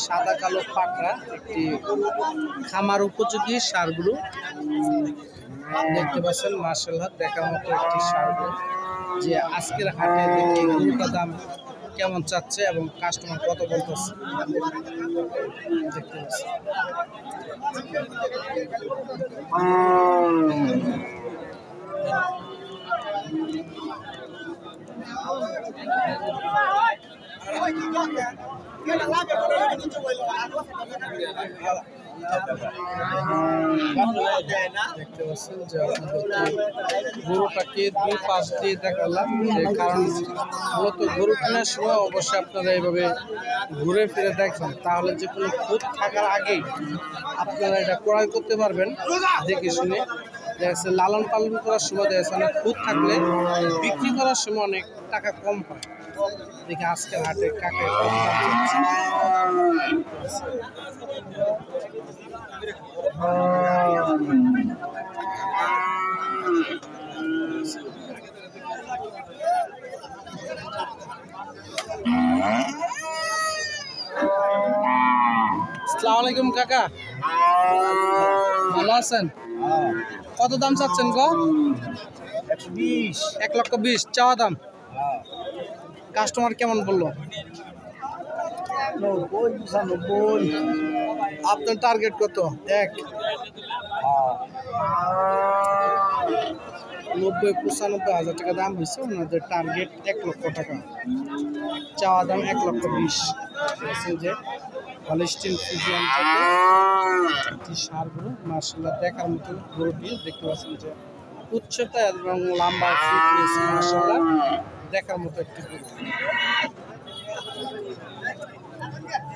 সাদা কালো পাকড়া একটি খামার উপযোগী ষাঁড়গুলো দেখতে পাচ্ছেন। মাশাআল্লাহ দেখার মতো একটি ষাঁড়গুলো, যে আজকের হাটে দেখি গরুটার দাম কেমন চাচ্ছে এবং কাস্টমার কত বলতেছে দেখতে পাচ্ছেন। দেখতে পাচ্ছেন যে গরুটাকে দুই পাশ দিয়ে দেখালাম, কারণ মূলত গরু কেনার সময় অবশ্যই আপনারা এইভাবে ঘুরে ফিরে দেখবেন, তাহলে যে কোনো খুঁত থাকার আগেই আপনারা এটা ক্রয় করতে পারবেন দেখে শুনে। দেখা যাচ্ছে লালন পালন করার সময় দেখা যাচ্ছে অনেক খুঁত থাকলে বিক্রি করার সময় অনেক টাকা কম হয়। দেখি আজকের হাটে কাকে কম দাম যাচ্ছে। আসসালামু আলাইকুম কাকা, ভালো আছেন? কত দাম চাচ্ছেন গো? 1,20,000 চাওয়া দাম। কাস্টমার কেমন বললো? 90, আপনার টার্গেট কত? 90-95 হাজার টাকা দাম হয়েছে। ওনাদের টার্গেট 1,00,000 টাকা, চাওয়া দাম 1,20,000। যে হলিস্টিন ফ্রিজিয়ান জাতের ষাঁড়গুলো মাশাআল্লাহ দেখার মতো গরুটি দেখতে পাচ্ছেন, যে উচ্চতা এবং লম্বা ফিটনেস মাশাআল্লাহ দেখার মতো একটি গরু।